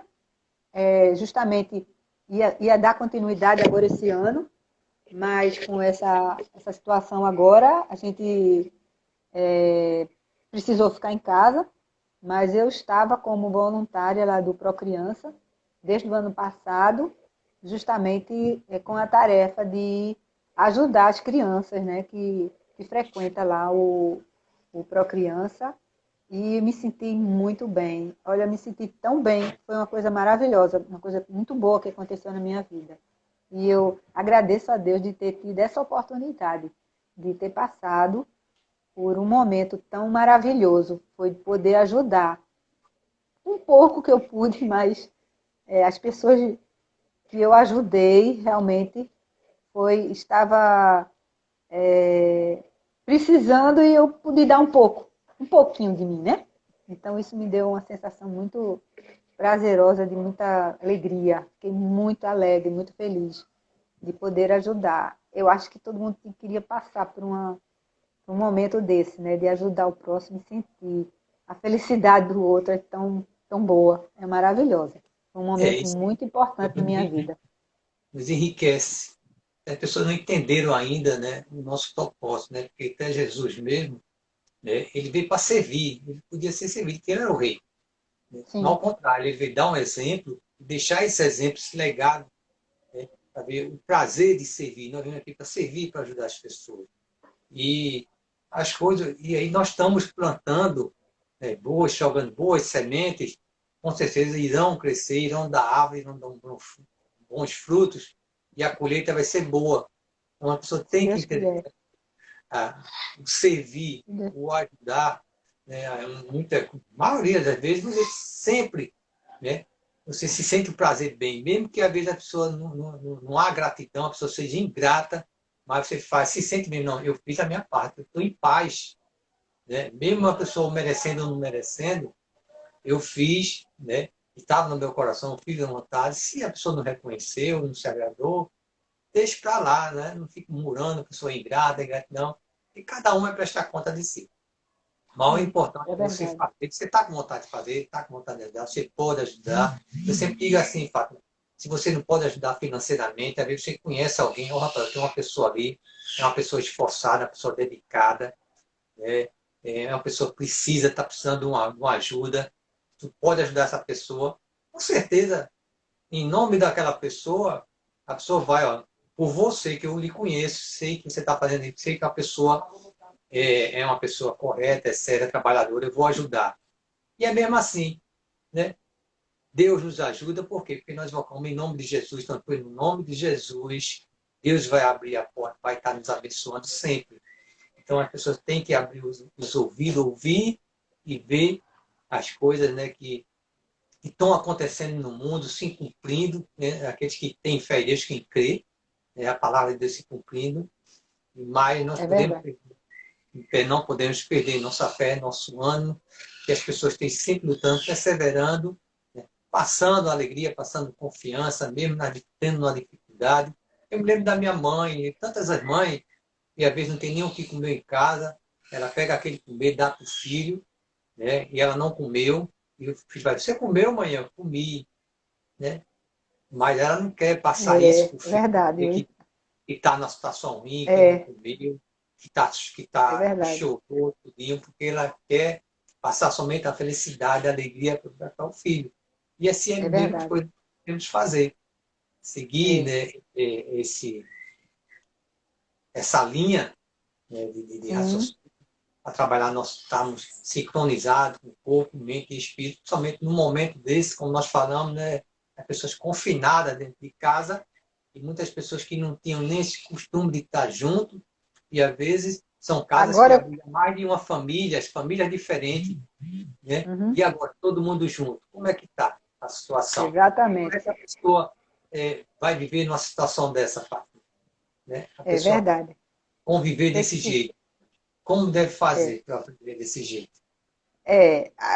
justamente ia dar continuidade agora esse ano, mas com essa situação agora, a gente precisou ficar em casa, mas eu estava como voluntária lá do Procriança, desde o ano passado, justamente com a tarefa de ajudar as crianças, né, que frequentam lá o Procriança, e me senti muito bem. Olha, me senti tão bem, foi uma coisa maravilhosa, uma coisa muito boa que aconteceu na minha vida. E eu agradeço a Deus de ter tido essa oportunidade, de ter passado por um momento tão maravilhoso. Foi poder ajudar um pouco que eu pude, mas as pessoas que eu ajudei realmente estava precisando e eu pude dar um pouquinho de mim, né? Então isso me deu uma sensação muito prazerosa, de muita alegria. Fiquei muito alegre, muito feliz de poder ajudar. Eu acho que todo mundo queria passar por um momento desse, né? De ajudar o próximo e sentir a felicidade do outro é tão boa, é maravilhosa. Foi um momento Isso muito importante na minha vida. nos enriquece. As pessoas não entenderam ainda, né, o nosso propósito, né? Porque até Jesus mesmo, né, ele veio para servir, ele podia ser servido, porque ele era o rei. Né? Mas, Sim, ao contrário, ele veio dar um exemplo, deixar esse exemplo, esse legado, né, para ver o prazer de servir. Nós viemos aqui para servir, para ajudar as pessoas. E as coisas, e aí nós estamos plantando, né, jogando boas sementes, com certeza irão crescer, irão dar árvores, irão dar bons frutos, e a colheita vai ser boa. Então a pessoa se tem que Deus entender quiser. o servir, o ajudar, né, a maioria das vezes, você sempre, né, você se sente o prazer bem, mesmo que às vezes a pessoa não há gratidão, a pessoa seja ingrata, mas você se sente bem, não, eu fiz a minha parte, eu estou em paz. Né? Mesmo a pessoa merecendo ou não merecendo, eu fiz, né? Estava no meu coração, fiz a vontade. Se a pessoa não reconheceu, não se agradou, deixe para lá, né? Não fique murando, pessoa ingrata, ingratidão. E cada um vai prestar conta de si. Mas o Sim, importante é é você verdade. fazer. Você está com vontade de fazer, está com vontade de ajudar, você pode ajudar. Eu sempre digo assim, Fátima, se você não pode ajudar financeiramente, às vezes você conhece alguém, oh, rapaz, tem uma pessoa ali, é uma pessoa esforçada, uma pessoa dedicada, né? É uma pessoa que precisa, está precisando de uma ajuda, tu pode ajudar essa pessoa, com certeza, em nome daquela pessoa, a pessoa vai, ó, por você, que eu lhe conheço, sei que você está fazendo isso, sei que a pessoa é uma pessoa correta, é séria, trabalhadora, eu vou ajudar. E é mesmo assim, né? Deus nos ajuda, por quê? Porque nós invocamos em nome de Jesus, então, no nome de Jesus, Deus vai abrir a porta, vai estar nos abençoando sempre. Então as pessoas têm que abrir os ouvidos, ouvir e ver as coisas, né, que estão acontecendo no mundo, se cumprindo, né, aqueles que têm fé em Deus, quem crê, né, a palavra de Deus se cumprindo, mas É verdade. não podemos perder nossa fé, nosso ânimo, que as pessoas têm sempre lutando, perseverando, né, passando alegria, passando confiança, mesmo tendo uma dificuldade. Eu me lembro da minha mãe, e tantas as mães, e às vezes não tem nem o que comer em casa, ela pega aquele comer, dá para o filho, né? E ela não comeu, e o filho vai, você comeu, mãe? Eu comi, né? mas ela não quer passar isso para o filho, verdade. que está numa situação ruim, que não É, comeu, que é tá, verdade. chorou, tudinho, porque ela quer passar somente a felicidade, a alegria para o filho. E assim é É mesmo que verdade. podemos fazer. Seguir, É. né, essa linha, né, de Sim, raciocínio para trabalhar, nós estamos sincronizados com o corpo, mente e espírito, somente no momento desse, como nós falamos, né, as pessoas confinadas dentro de casa e muitas pessoas que não tinham nem esse costume de estar junto e às vezes são casas que agora, abrigam mais de uma família, as famílias diferentes, né? uhum, E agora todo mundo junto, como é que está a situação? Como exatamente, é que a pessoa vai viver numa situação dessa, Fátima, né? A é pessoa verdade. conviver Tem que desse se, jeito. Como deve é, fazer para viver desse jeito?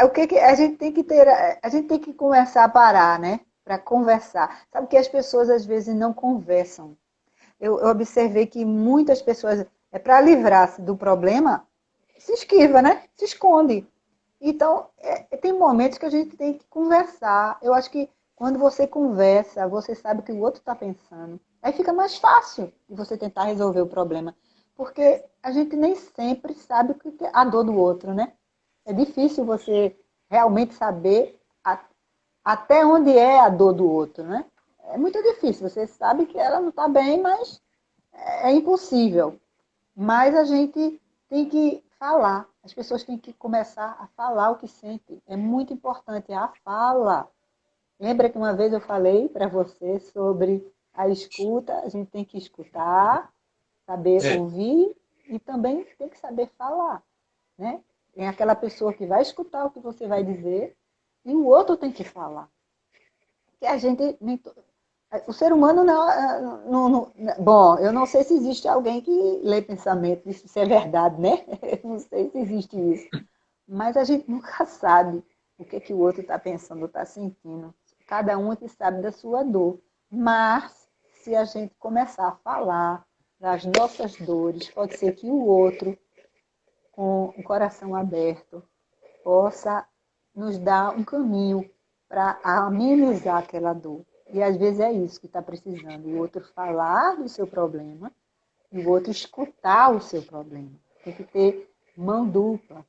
o que que a gente tem que ter, a gente tem que começar a parar, né? Para conversar. Sabe que as pessoas às vezes não conversam. Eu observei que muitas pessoas, para livrar-se do problema, se esquiva, né? Se esconde. Então, tem momentos que a gente tem que conversar. Eu acho que quando você conversa, você sabe o que o outro está pensando. Aí fica mais fácil de você tentar resolver o problema. Porque a gente nem sempre sabe o que é a dor do outro, né? É difícil você realmente saber até onde é a dor do outro, né? É muito difícil. Você sabe que ela não está bem, mas é impossível. Mas a gente tem que falar. As pessoas têm que começar a falar o que sentem. É muito importante a fala. Lembra que uma vez eu falei para você sobre a escuta? A gente tem que escutar, saber É, ouvir e também tem que saber falar, né? Tem aquela pessoa que vai escutar o que você vai dizer e o outro tem que falar. Que a gente o ser humano bom, eu não sei se existe alguém que lê pensamento, isso é verdade, né? Eu não sei se existe isso. Mas a gente nunca sabe o que o outro está pensando, está sentindo. Cada um é que sabe da sua dor. Mas se a gente começar a falar das nossas dores, pode ser que o outro, com o coração aberto, possa nos dar um caminho para amenizar aquela dor. E às vezes é isso que está precisando, o outro falar do seu problema e o outro escutar o seu problema. Tem que ter mão dupla.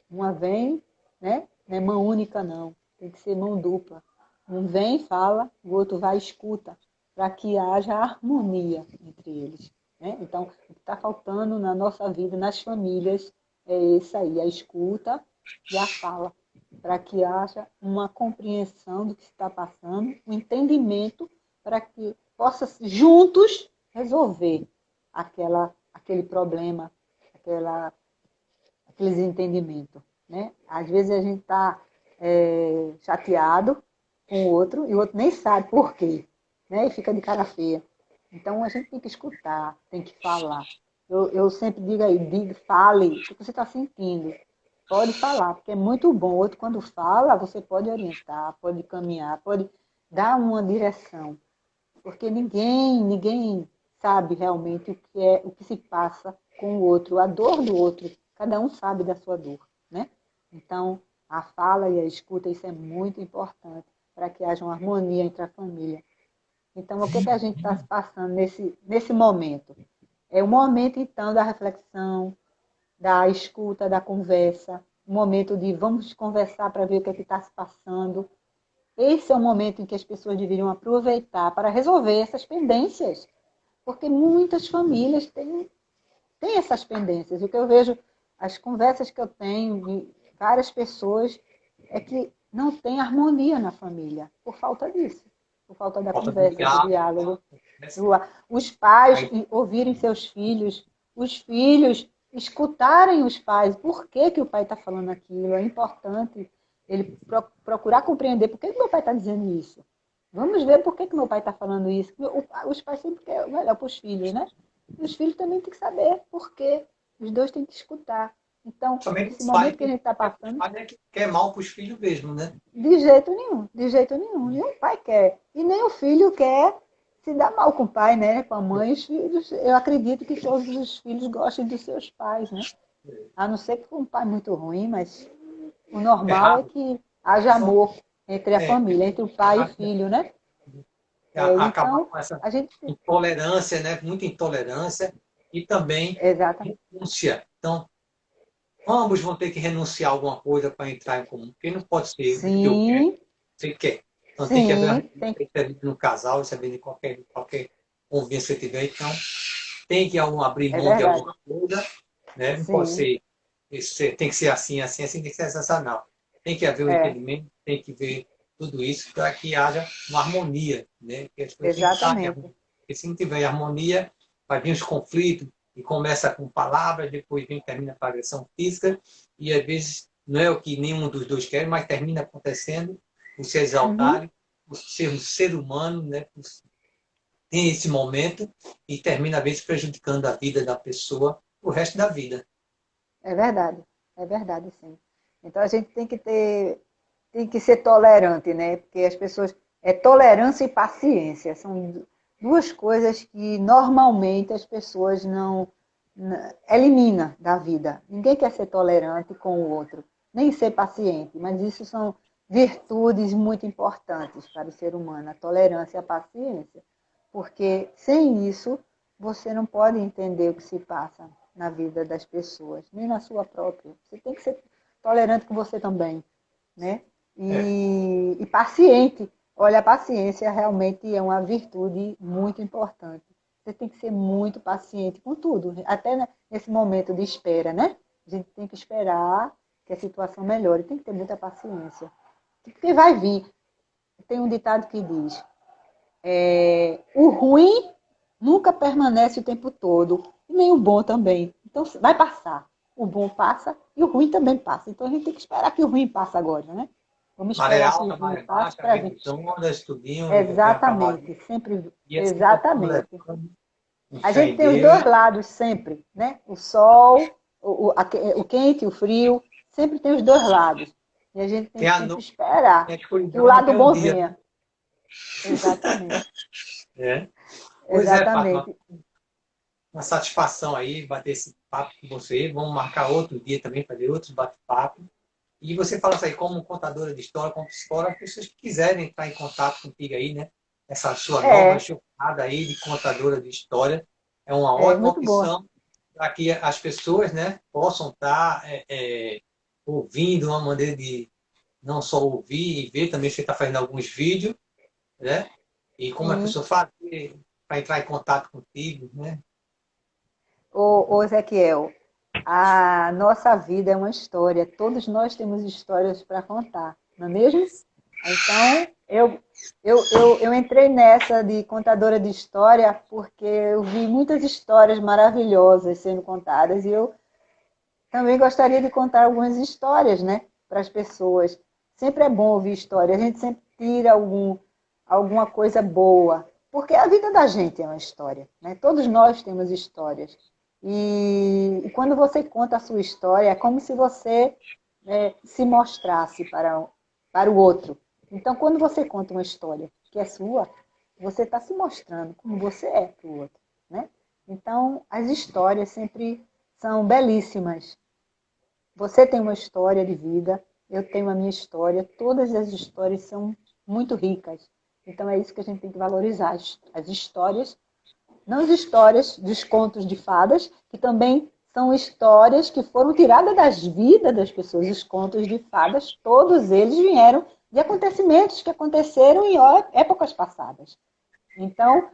Uma vem, né? Não é mão única, não. Tem que ser mão dupla. Um vem, fala, o outro vai e escuta, para que haja harmonia entre eles. Né? Então, o que está faltando na nossa vida, nas famílias, é isso aí, a escuta e a fala, para que haja uma compreensão do que está passando, um entendimento, para que possa juntos resolver aquele problema, aquele desentendimento. Né? Às vezes a gente está chateado com o outro e o outro nem sabe por quê, né? E fica de cara feia. Então a gente tem que escutar, tem que falar. Eu sempre digo aí, fale o que você está sentindo. Pode falar, porque é muito bom. O outro, quando fala, você pode orientar, pode caminhar, pode dar uma direção. Porque ninguém sabe realmente o que se passa com o outro, a dor do outro. Cada um sabe da sua dor, né? Então, a fala e a escuta, isso é muito importante para que haja uma harmonia entre a família. Então, o que a gente está passando nesse momento? É o momento, então, da reflexão, da escuta, da conversa, o momento de vamos conversar para ver o que está se passando. Esse é o momento em que as pessoas deveriam aproveitar para resolver essas pendências, porque muitas famílias têm essas pendências. O que eu vejo, as conversas que eu tenho de várias pessoas, é que não tem harmonia na família, por falta disso, por falta da falta de conversa, do diálogo, diálogo. né? Os pais Aí, ouvirem seus filhos, os filhos escutarem os pais, por que, que o pai está falando aquilo, é importante ele procurar compreender por que, que meu pai está dizendo isso. Vamos ver por que, que meu pai está falando isso. Os pais sempre querem o melhor para os filhos, né? E os filhos também têm que saber por quê. Os dois têm que escutar. Então, somente esse os pais momento que a gente está passando, que quer mal para os filhos mesmo, né? de jeito nenhum, de jeito nenhum. Nenhum pai quer. E nem o filho quer se dar mal com o pai, né? Com a mãe. Os filhos, eu acredito que todos os filhos gostem dos seus pais, né? A não ser que for um pai muito ruim, mas o É normal é raro. que haja amor entre a É, família, entre o é pai e o raro. filho, né? acabar Então, com essa a gente... intolerância, né? Muita intolerância e também Exatamente. renúncia. Então, ambos vão ter que renunciar a alguma coisa para entrar em comum, porque não pode ser o que eu quero, Sim, você quer. Então, tem que haver sim, tem, respeito no casal, isso é de qualquer convivência que tiver. Então, tem que abrir é mão de verdade. alguma coisa, né? Não pode Sim, ser, tem que ser assim, assim, assim, tem que ser sensacional. Tem que haver um é, entendimento, tem que ver tudo isso para que haja uma harmonia, né? Que as pessoas têm que estar em exatamente. harmonia. Porque se não tiver harmonia, vai vir os conflitos, e começa com palavras, depois termina com agressão física, e às vezes não é o que nenhum dos dois quer, mas termina acontecendo, por se Uhum, exaltarem, por ser um ser humano, né? Tem esse momento e termina, às vezes, prejudicando a vida da pessoa o resto da vida. é verdade, sim. Então a gente tem que ser tolerante, né? Porque as pessoas, tolerância e paciência, são duas coisas que normalmente as pessoas não elimina da vida. Ninguém quer ser tolerante com o outro, nem ser paciente, mas isso são virtudes muito importantes para o ser humano, a tolerância e a paciência. Porque sem isso, você não pode entender o que se passa na vida das pessoas, nem na sua própria. Você tem que ser tolerante com você também, né? É, E paciente. Olha, a paciência realmente é uma virtude muito importante. Você tem que ser muito paciente com tudo, até nesse momento de espera, né? A gente tem que esperar que a situação melhore, tem que ter muita paciência. Porque vai vir. Tem um ditado que diz: o ruim nunca permanece o tempo todo, e nem o bom também. Então vai passar. O bom passa e o ruim também passa. Então a gente tem que esperar que o ruim passe agora, né? Vamos maré esperar que o alta, ruim maré passe baixa, para vir. ventos ondas, tudinho, vai acabar. Exatamente, sempre, E assim, conforme exatamente. levando, com A fé gente em tem os Deus, dois lados sempre, né? O sol, o quente, o frio, sempre tem os dois lados. E a gente tem tem que a sempre noite, esperar tem a que o escuridão, lado tem o bom dia. venha. Exatamente, É. Pois é, Fátima, exatamente. uma satisfação aí bater esse papo com você. Vamos marcar outro dia também, fazer outros bate-papo. E você fala isso aí como contadora de história, como psicóloga, as pessoas que quiserem entrar em contato contigo aí, né? Essa sua nova É, jornada aí de contadora de história é uma é ótima muito boa. opção para que as pessoas, né, possam estar ouvindo uma maneira de não só ouvir e ver, também você está fazendo alguns vídeos, né? E como a Sim. pessoa fazer para entrar em contato contigo, né? Ô Ezequiel, a nossa vida é uma história. Todos nós temos histórias para contar, não é mesmo? Então, eu entrei nessa de contadora de história porque eu vi muitas histórias maravilhosas sendo contadas e eu também gostaria de contar algumas histórias, né, para as pessoas. Sempre é bom ouvir história, a gente sempre tira alguma coisa boa, porque a vida da gente é uma história, né? Todos nós temos histórias. E quando você conta a sua história, é como se você se mostrasse para o outro. Então, quando você conta uma história que é sua, você está se mostrando como você é para o outro, né? Então, as histórias sempre são belíssimas. Você tem uma história de vida, eu tenho a minha história, todas as histórias são muito ricas. Então é isso que a gente tem que valorizar, as histórias, não as histórias dos contos de fadas, que também são histórias que foram tiradas das vidas das pessoas. Os contos de fadas, todos eles vieram de acontecimentos que aconteceram em épocas passadas. Então,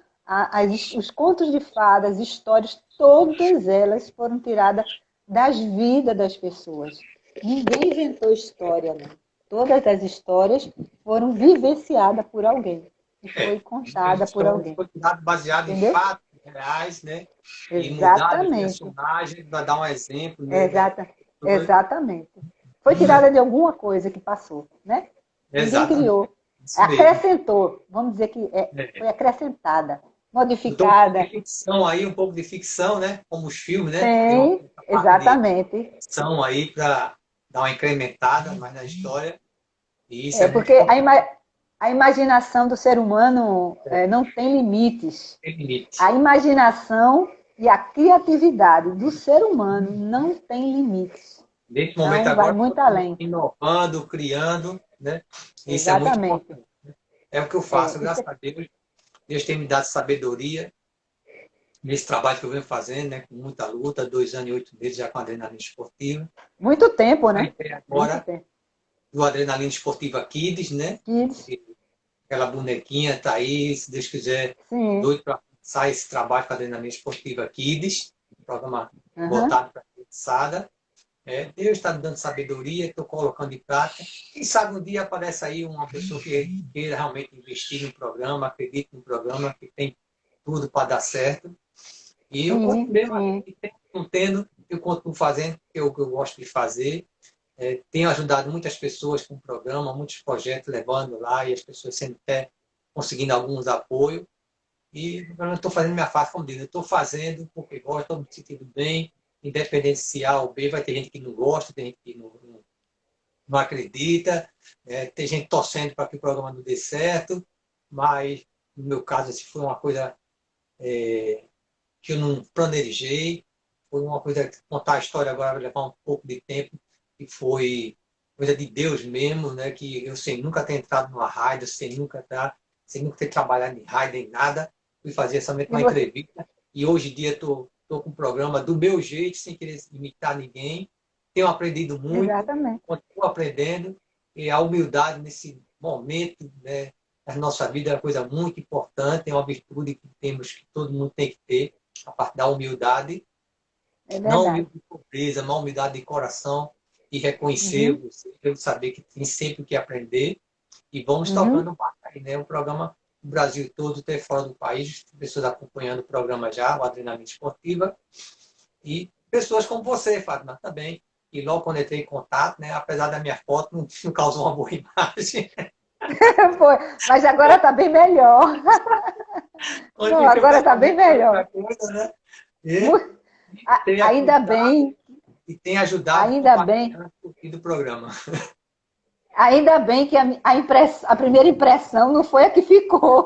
os contos de fadas, as histórias, todas elas foram tiradas das vidas das pessoas. Ninguém inventou história, não. Todas as histórias foram vivenciadas por alguém e foi As contada por histórias alguém. foram baseadas em Entendeu? fatos reais, né? E mudar os Exatamente. personagens para dar um exemplo, né? Exata, exatamente. Foi tirada de alguma coisa que passou, né? Ninguém Exatamente. criou. Isso mesmo. Acrescentou, vamos dizer que É. foi acrescentada, Botou um pouco de modificada. ficção aí, um pouco de ficção, né? Como os filmes, né? Tem uma Tem, parte de exatamente. ficção aí para dar uma incrementada mais na história. E isso é É muito porque importante. a imaginação do ser humano não tem limites. Tem A limite. imaginação e a criatividade do ser humano não tem limites. Nesse momento Então, vai agora, muito além. inovando, criando, né? Isso é muito Exatamente. importante. É o que eu faço, É, graças a Deus. Deus tem me dado sabedoria nesse trabalho que eu venho fazendo, né, com muita luta, 2 anos e 8 meses já com adrenalina esportiva. Muito tempo, Aí né? tem Muito agora tempo. do Adrenalina Esportiva Kids, né? Kids, Aquela bonequinha tá aí, se Deus quiser, sim. doido para começar esse trabalho com a Adrenalina Esportiva Kids, um programa Aham. voltado para a criançada. Deus está me dando sabedoria, estou colocando em prática. Quem sabe um dia aparece aí uma pessoa que queira realmente investir no programa, acredite no programa, que tem tudo para dar certo. E eu Sim, continuo, sim. não tendo, eu continuo fazendo o que eu gosto de fazer. Tenho ajudado muitas pessoas com o programa, muitos projetos levando lá e as pessoas sempre até conseguindo alguns apoios. E eu não estou fazendo minha parte como diz, eu estou fazendo porque gosto, estou me sentindo bem, independente se A ou B, vai ter gente que não gosta, tem gente que não acredita, tem gente torcendo para que o programa não dê certo, mas no meu caso, se foi uma coisa que eu não planejei, foi uma coisa, contar a história agora vai levar um pouco de tempo, que foi coisa de Deus mesmo, né? Que eu sem nunca ter entrado numa rádio, sem nunca ter trabalhado em rádio, nem nada, fui fazer somente E uma você, entrevista, e hoje em dia estou com um programa do meu jeito, sem querer imitar ninguém, tenho aprendido muito, exatamente. continuo aprendendo, e a humildade nesse momento, né, da nossa vida é uma coisa muito importante, é uma virtude que temos, que todo mundo tem que ter, a parte da humildade, É não verdade. humildade de pobreza, mas humildade de coração, e reconhecer Uhum, você, saber que tem sempre o que aprender, e vamos uhum. tocando barco aí, né? O programa o Brasil todo, até fora do país, pessoas acompanhando o programa já, o Adrenalina Esportiva, e pessoas como você, Fátima, também. E logo quando entrei em contato, né, apesar da minha foto não causou uma boa imagem, Foi. Mas agora está bem melhor. onde Não, me viu agora está bem pessoalmente foi outra melhor. coisa, né? E tem Ainda acreditado bem, e tem ajudado ainda bem, compartilhando um pouquinho do programa. ainda bem que a primeira impressão não foi a que ficou.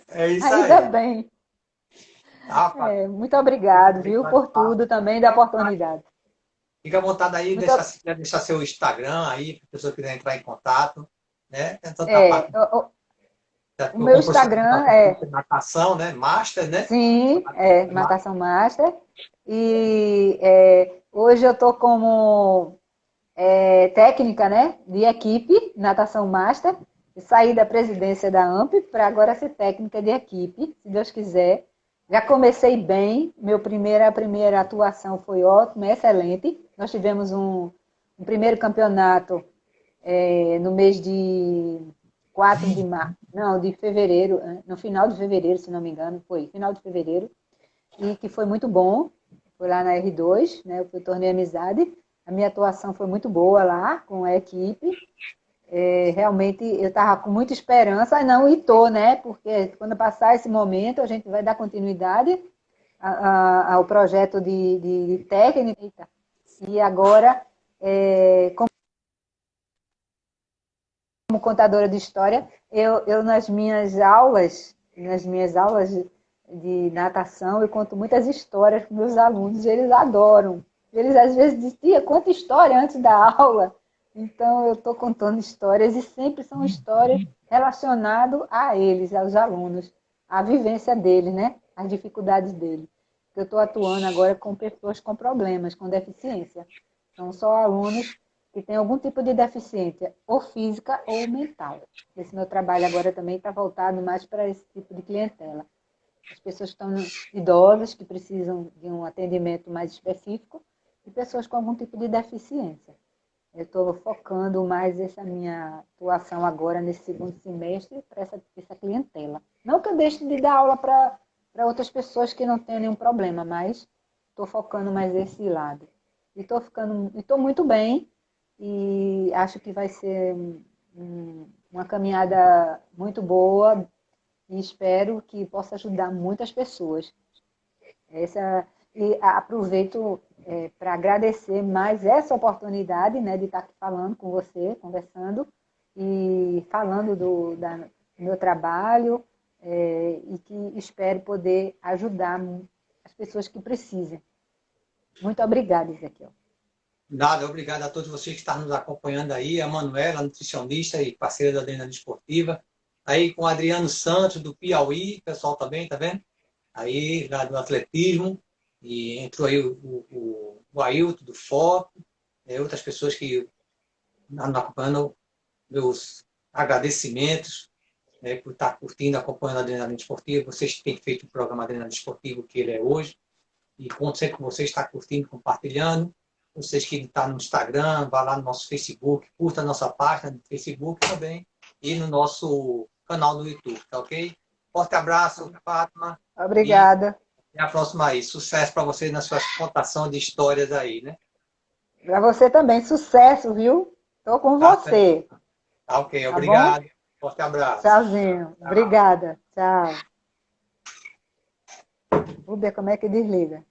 É isso Ainda aí. bem. Tá, Fátima? É, muito obrigado, viu, por tudo também da oportunidade. Fica à vontade aí, Muito, se quiser deixar seu Instagram aí, para a pessoa quiser entrar em contato, né? Tem tanta é, parte, o eu meu como professor de Instagram é, natação, né? Master, né? sim, é Natação Master. E hoje eu estou como técnica, né, de equipe, Natação Master. E saí da presidência da AMP para agora ser técnica de equipe, se Deus quiser. Já comecei bem, a primeira atuação foi ótima, excelente. Nós tivemos um primeiro campeonato no mês de 4 de março, não, de fevereiro, no final de fevereiro, se não me engano, foi final de fevereiro, e que foi muito bom. Foi lá na R2, né? Eu fui torneio Amizade. A minha atuação foi muito boa lá com a equipe. Realmente eu estava com muita esperança, não, e tô, né? Porque quando passar esse momento, a gente vai dar continuidade ao projeto de técnica. E agora, como contadora de história, eu nas minhas aulas de natação, eu conto muitas histórias para meus alunos, e eles adoram. Eles às vezes dizem, tia, conta história antes da aula. Então eu estou contando histórias e sempre são histórias relacionadas a eles, aos alunos, a vivência deles, né? As dificuldades deles. Eu estou atuando agora com pessoas com problemas, com deficiência. São só alunos que têm algum tipo de deficiência, ou física ou mental. Esse meu trabalho agora também está voltado mais para esse tipo de clientela. As pessoas que estão idosas, que precisam de um atendimento mais específico, e pessoas com algum tipo de deficiência. Eu estou focando mais essa minha atuação agora, nesse segundo semestre, para essa clientela. Não que eu deixe de dar aula para outras pessoas que não tenham nenhum problema, mas estou focando mais esse lado. E estou muito bem, e acho que vai ser uma caminhada muito boa, e espero que possa ajudar muitas pessoas. E aproveito para agradecer mais essa oportunidade, né, de estar aqui falando com você, conversando e falando do meu trabalho, e que espero poder ajudar as pessoas que precisem. Muito obrigada, Ezequiel. Nada, obrigado a todos vocês que estão nos acompanhando aí, a Manuela, nutricionista e parceira da Adrenalina Esportiva. Aí com o Adriano Santos, do Piauí, pessoal também, tá vendo? Aí, lá do atletismo, e entrou aí o Ailton, do Foco, outras pessoas que andam acompanhando, meus agradecimentos, por estar curtindo, acompanhando a Adrenalina Esportiva, vocês têm feito o programa Adrenalina Esportivo que ele é hoje, e conto sempre com vocês, está curtindo, compartilhando, vocês que estão no Instagram, vá lá no nosso Facebook, curta a nossa página no Facebook também, e no nosso canal no YouTube, tá ok? Forte abraço, Fátima, e Obrigada. até a próxima aí. Sucesso para vocês na sua contação de histórias aí, né? Para você também, sucesso, viu? Estou com Tá certo. você, Tá ok, tá bom? obrigado. Forte abraço. Tchauzinho. Tchau. Obrigada. Tchau. Vou ver como é que desliga.